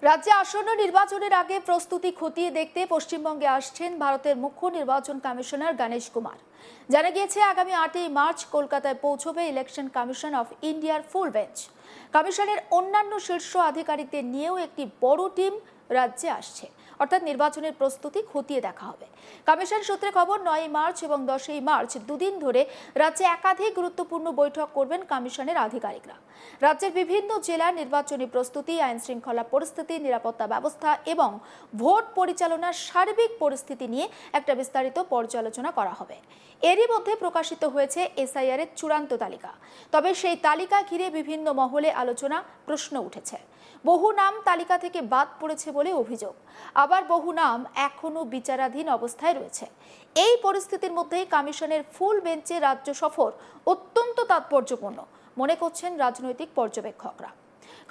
রাজ্যে আসন্ন নির্বাচনের আগে প্রস্তুতি খতিয়ে দেখতে পশ্চিমবঙ্গে আসছেন ভারতের মুখ্য নির্বাচন কমিশনার গণেশ কুমার। জানা গিয়েছে আগামী 8ই মার্চ কলকাতায় পৌঁছবে ইলেকশন কমিশন অফ ইন্ডিয়ার ফুল বেঞ্চ। কমিশনের অন্যান্য শীর্ষ আধিকারিকদের নিয়েও একটি বড় টিম রাজ্যে আসছে, অর্থাৎ নির্বাচনের প্রস্তুতি খতিয়ে দেখা হবে। কমিশন সূত্রে খবর, 9ই মার্চ এবং 10ই মার্চ দুদিন ধরে রাজ্যে একাধিক গুরুত্বপূর্ণ বৈঠক করবেন কমিশনের আধিকারিকরা। রাজ্যের বিভিন্ন জেলার নির্বাচনী প্রস্তুতি, আইন শৃঙ্খলা পরিস্থিতি, নিরাপত্তা ব্যবস্থা এবং ভোট পরিচালনার সার্বিক পরিস্থিতি নিয়ে একটা বিস্তারিত পর্যালোচনা করা হবে। এরই মধ্যে প্রকাশিত হয়েছে এসআইআর এর চূড়ান্ত তালিকা। তবে সেই তালিকা ঘিরে বিভিন্ন মহলে আলোচনা, প্রশ্ন উঠেছে। বহু নাম তালিকা থেকে বাদ পড়েছে বলে অভিযোগ, আবার বহু নাম এখনো বিচারাধীন অবস্থায় রয়েছে। এই পরিস্থিতির মধ্যেই কমিশনের ফুল বেঞ্চে রাজ্য সফর অত্যন্ত তাৎপর্যপূর্ণ মনে করছেন রাজনৈতিক পর্যবেক্ষকরা।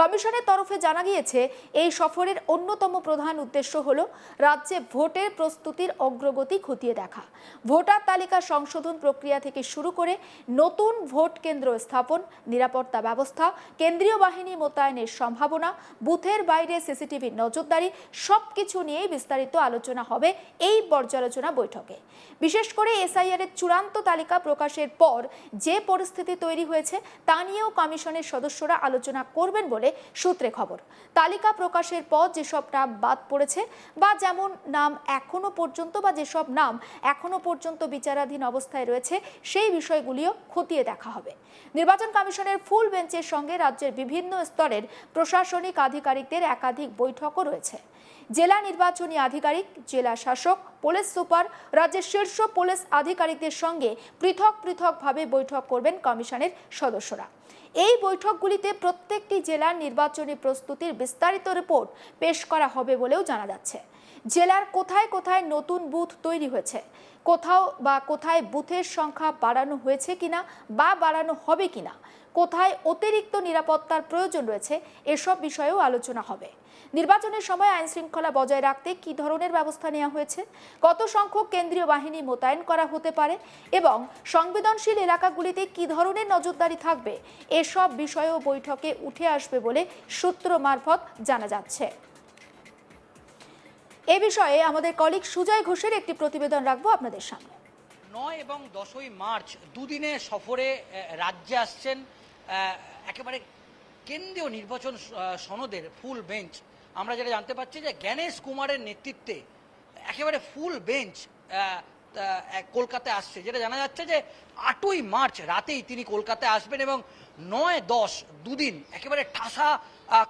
কমিশনের তরফে জানা গিয়েছে, এই সফরের অন্যতম প্রধান উদ্দেশ্য হল রাজ্যে ভোটের প্রস্তুতির অগ্রগতি খতিয়ে দেখা। ভোটার তালিকা সংশোধন প্রক্রিয়া থেকে শুরু করে নতুন ভোট কেন্দ্র স্থাপন, নিরাপত্তা ব্যবস্থা, কেন্দ্রীয় বাহিনী মোতায়েনের সম্ভাবনা, বুথের বাইরে সিসিটিভি নজরদারি, সবকিছু নিয়েই বিস্তারিত আলোচনা হবে এই পর্যালোচনা বৈঠকে। বিশেষ করে এসআইআর এর চূড়ান্ত তালিকা প্রকাশের পর যে পরিস্থিতি তৈরি হয়েছে তা নিয়েও কমিশনের সদস্যরা আলোচনা করবেন বলে সূত্রে খবর। তালিকা প্রকাশের পর যেসব নাম বাদ পড়েছে বা যেমন নাম যেসব নাম এখনো পর্যন্ত বিচারাধীন অবস্থায় রয়েছে, সেই বিষয়গুলিও খতিয়ে দেখা হবে। নির্বাচন কমিশনের ফুল বেঞ্চের সঙ্গে রাজ্যের বিভিন্ন স্তরের প্রশাসনিক আধিকারিকদের একাধিক বৈঠকও রয়েছে। জেলা নির্বাচনী আধিকারিক, জেলা শাসক, পুলিশ সুপার, রাজ্যের শীর্ষ পুলিশ আধিকারিকদের সঙ্গে পৃথকভাবে বৈঠক করবেন কমিশনের সদস্যরা। এই বৈঠকগুলিতে প্রত্যেকটি জেলার নির্বাচনী প্রস্তুতির বিস্তারিত রিপোর্ট পেশ করা হবে বলেও জানা যাচ্ছে। জেলার কোথায় কোথায় নতুন বুথ তৈরি হয়েছে, কোথায় বুথের সংখ্যা বাড়ানো হয়েছে কিনা বা বাড়ানো হবে কিনা, কোথায় অতিরিক্ত নিরাপত্তার প্রয়োজন রয়েছে, এসব বিষয়েও আলোচনা হবে। নির্বাচনের সময় আইন শৃঙ্খলা বজায় রাখতে কি ধরনের ব্যবস্থা নেওয়া হয়েছে, কত সংখ্যক কেন্দ্রীয় বাহিনী মোতায়েন করা হতে পারে এবং সংবেদনশীল এলাকাগুলিতে কি ধরনের নজরদারি থাকবে, এসব বিষয়েও বৈঠকে উঠে আসবে বলে সূত্র মারফত জানা যাচ্ছে। এ বিষয়ে আমাদের কলিগ সুজয় ঘোষের একটি প্রতিবেদন রাখবো আপনাদের সামনে। 9 এবং 10ই মার্চ দুদিনের সফরে রাজ্যে আসছেন একেবারে কেন্দ্রীয় নির্বাচন সনদের ফুল বেঞ্চ। আমরা যেটা জানতে পারছি যে গণেশ কুমারের নেতৃত্বে একেবারে ফুল বেঞ্চ কলকাতায় আসছে। যেটা জানা যাচ্ছে যে 8ই মার্চ রাতেই তিনি কলকাতায় আসবেন এবং 9-10 দুদিন একেবারে ঠাসা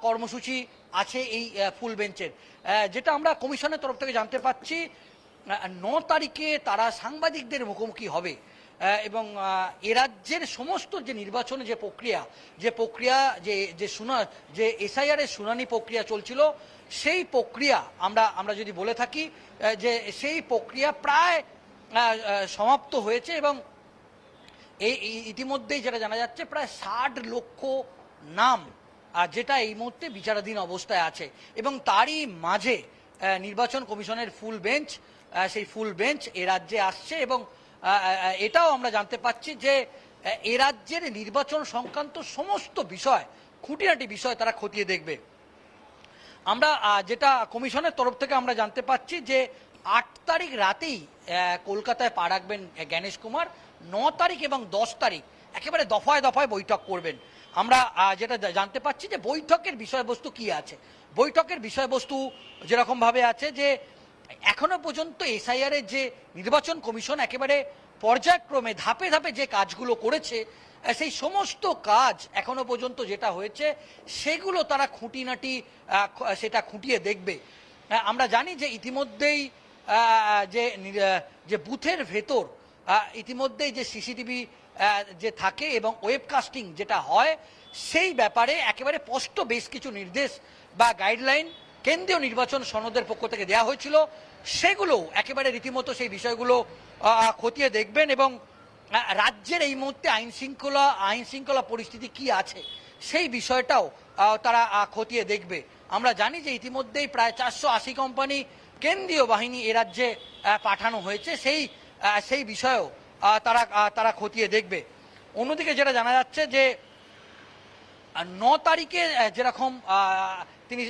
কর্মসূচি আছে এই ফুল বেঞ্চের। যেটা আমরা কমিশনের তরফ থেকে জানতে পাচ্ছি, 9 তারিখে তারা সাংবাদিকদের মুখোমুখি হবে এবং এ রাজ্যের সমস্ত যে নির্বাচনে যে প্রক্রিয়া যে এসআইআর এর শুনানি প্রক্রিয়া চলছিল, সেই প্রক্রিয়া আমরা যদি বলে থাকি যে সেই প্রক্রিয়া প্রায় সমাপ্ত হয়েছে এবং ইতিমধ্যেই যেটা জানা যাচ্ছে প্রায় 60 লক্ষ নাম যেটা এই মুহূর্তে বিচারাধীন অবস্থায় আছে এবং তারই মাঝে নির্বাচন কমিশনের ফুল বেঞ্চ, সেই ফুল বেঞ্চ এ রাজ্যে আসছে এবং এটাও আমরা জানতে পাচ্ছি যে এ রাজ্যের নির্বাচন সংক্রান্ত সমস্ত বিষয়, খুঁটিনাটি বিষয় তারা খতিয়ে দেখবে। আমরা যেটা কমিশনের তরফ থেকে আমরা জানতে পাচ্ছি যে 8 তারিখ রাতেই কলকাতায় পা রাখবেন গণেশ কুমার, 9 তারিখ এবং 10 তারিখ একেবারে দফায় দফায় বৈঠক করবেন। আমরা যেটা জানতে পাচ্ছি যে বৈঠকের বিষয়বস্তু কি আছে, বৈঠকের বিষয়বস্তু যেরকমভাবে আছে যে এখনো পর্যন্ত এসআইআর এর যে নির্বাচন কমিশন একেবারে পর্যায়ক্রমে ধাপে ধাপে যে কাজগুলো করেছে, সেই সমস্ত কাজ এখনো পর্যন্ত যেটা হয়েছে সেগুলো তারা খুঁটিনাটি সেটা খুঁটিয়ে দেখবে। আমরা জানি যে ইতিমধ্যেই যে বুথের ভেতর ইতিমধ্যেই যে সিসিটিভি যে থাকে এবং ওয়েবকাস্টিং যেটা হয়, সেই ব্যাপারে একেবারে স্পষ্ট বেশ কিছু নির্দেশ বা গাইডলাইন কেন্দ্রীয় নির্বাচন সনদের পক্ষ থেকে দেওয়া হয়েছিল। সেগুলো একেবারে রীতিমতো সেই বিষয়গুলো খতিয়ে দেখবেন এবং রাজ্যের এই মুহূর্তে আইন শৃঙ্খলা পরিস্থিতি কি আছে সেই বিষয়টাও তারা খতিয়ে দেখবে। আমরা জানি যে ইতিমধ্যেই প্রায় 480 কোম্পানি কেন্দ্রীয় বাহিনী এ রাজ্যে পাঠানো হয়েছে, সেই বিষয়েও তারা খতিয়ে দেখবে। অন্যদিকে যেটা জানা যাচ্ছে যে তারিখে যেরকম তিনি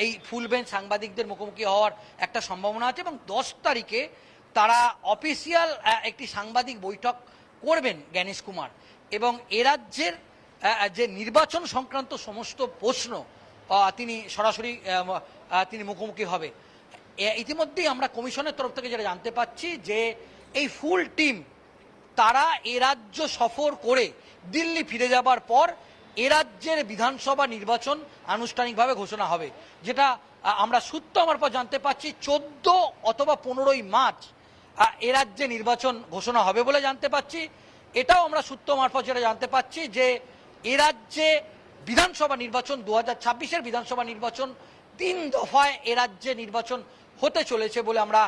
এই ফুল বেঞ্চ সাংবাদিকদের মুখোমুখি হওয়ার একটা সম্ভাবনা আছে, এবং 10 তারিখে তারা অফিসিয়াল একটি সাংবাদিক বৈঠক করবেন জ্ঞানেশ কুমার, এবং এ রাজ্যের যে নির্বাচন সংক্রান্ত সমস্ত প্রশ্ন তিনি সরাসরি তিনি মুখোমুখি হবে। ইতিমধ্যেই আমরা কমিশনের তরফ থেকে যেটা জানতে পাচ্ছি যে এই ফুল টিম তারা এ রাজ্য সফর করে দিল্লি ফিরে যাবার পর এ রাজ্যের বিধানসভা নির্বাচন আনুষ্ঠানিকভাবে ঘোষণা হবে, যেটা আমরা সূত্র আমার পর জানতে পাচ্ছি 14 অথবা 15ই মার্চ এ রাজ্যে নির্বাচন ঘোষণা হবে বলে জানতে পাচ্ছি। এটাও আমরা সূত্র মারফত যেটা জানতে পাচ্ছি যে এ রাজ্যে বিধানসভা নির্বাচন 2026-এর বিধানসভা নির্বাচন 3 দফায় এ রাজ্যে নির্বাচন হতে চলেছে বলে আমরা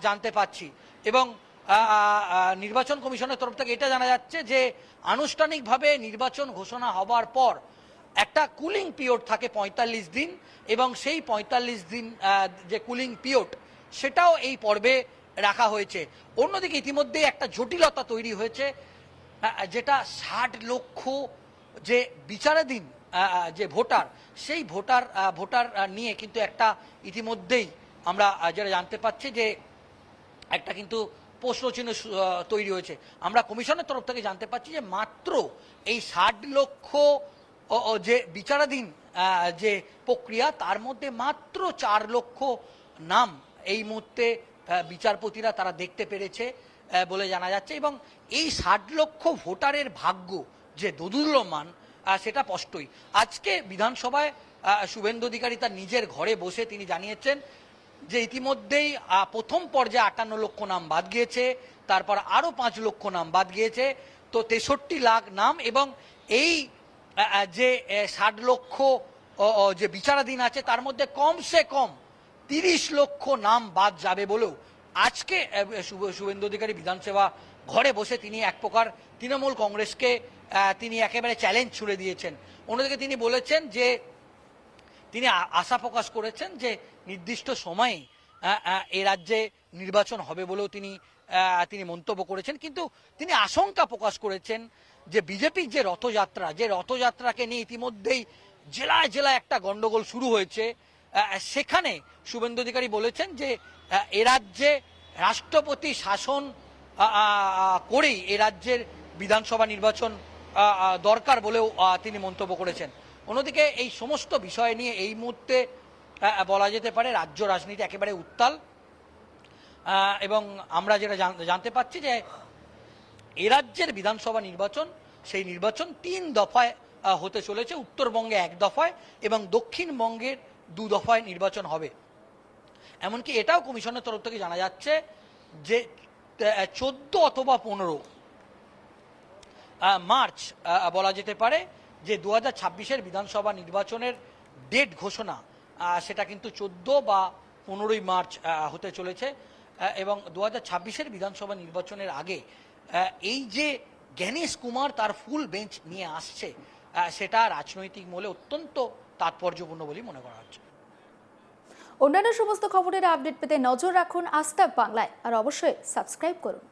জানতে পাচ্ছি। এবং নির্বাচন কমিশনের তরফ থেকে এটা জানা যাচ্ছে যে আনুষ্ঠানিকভাবে নির্বাচন ঘোষণা হবার পর একটা কুলিং পিরিয়ড থাকে 45 দিন, এবং সেই 45 দিন যে কুলিং পিরিয়ড সেটাও এই পর্বে রাখা হয়েছে। অন্যদিকে ইতিমধ্যে একটা জটিলতা তৈরি হয়েছে, যেটা 60 লক্ষ যে বিচারাধীন যে ভোটার, সেই ভোটার নিয়ে কিন্তু একটা ইতিমধ্যেই আমরা যেটা জানতে পাচ্ছি যে একটা কিন্তু প্রশ্নচিহ্ন তৈরি হয়েছে। আমরা কমিশনের তরফ থেকে জানতে পাচ্ছি যে মাত্র এই 60 লক্ষ যে বিচারাধীন যে প্রক্রিয়া, তার মধ্যে মাত্র 4 লক্ষ নাম এই মুহূর্তে বিচারপতিরা তারা দেখতে পেরেছে বলে জানা যাচ্ছে। এবং এই 60 লক্ষ ভোটারের ভাগ্য যে দোদুল্যমান সেটা স্পষ্টই। আজকে বিধানসভায় শুভেন্দু অধিকারী তার নিজের ঘরে বসে তিনি জানিয়েছেন যে ইতিমধ্যেই প্রথম পর্যায়ে 58 লক্ষ নাম বাদ গিয়েছে, তারপর আরও 5 লক্ষ নাম বাদ গিয়েছে, তো 63 লাখ নাম, এবং এই যে 60 লক্ষ যে বিচারাধীন আছে তার মধ্যে কমসে কম 30 লক্ষ নাম বাদ যাবে বলেও আজকে শুভেন্দু অধিকারী বিধানসভা ঘরে বসে তিনি এক প্রকার তৃণমূল কংগ্রেসকে তিনি একেবারে চ্যালেঞ্জ ছুড়ে দিয়েছেন। অন্যদিকে তিনি বলেছেন যে তিনি আশা প্রকাশ করেছেন যে নির্দিষ্ট সময়ে এ রাজ্যে নির্বাচন হবে বলেও তিনি মন্তব্য করেছেন, কিন্তু তিনি আশঙ্কা প্রকাশ করেছেন যে বিজেপির যে রথযাত্রাকে নিয়ে ইতিমধ্যেই জেলায় জেলায় একটা গন্ডগোল শুরু হয়েছে। সেখানে শুভেন্দু অধিকারী বলেছেন যে এ রাজ্যে রাষ্ট্রপতি শাসন করেই এ রাজ্যের বিধানসভা নির্বাচন দরকার বলেও তিনি মন্তব্য করেছেন। অন্যদিকে এই সমস্ত বিষয় নিয়ে এই মুহূর্তে বলা যেতে পারে রাজ্য রাজনীতি একেবারে উত্তাল, এবং আমরা যেটা জানতে পাচ্ছি যে এ রাজ্যের বিধানসভা নির্বাচন, সেই নির্বাচন 3 দফায় হতে চলেছে। উত্তরবঙ্গে 1 দফায় এবং দক্ষিণবঙ্গের 2 দফায় নির্বাচন হবে। এমনকি এটাও কমিশনের তরফ থেকে জানা যাচ্ছে যে 14 অথবা 15 মার্চ বলা যেতে পারে যে 2026-এর বিধানসভা নির্বাচনের ডেট ঘোষণা, সেটা কিন্তু 14 বা 15ই মার্চ হতে চলেছে। এবং 2026-এর বিধানসভা নির্বাচনের আগে এই যে জ্ঞানেশ কুমার তার ফুল বেঞ্চ নিয়ে আসছে, সেটা রাজনৈতিক মহলে অত্যন্ত তাৎপর্যপূর্ণ বলেই মনে করা হচ্ছে। অন্যান্য সমস্ত খবরের আপডেট পেতে নজর রাখুন আজ তাক বাংলায়, আর অবশ্যই সাবস্ক্রাইব করুন।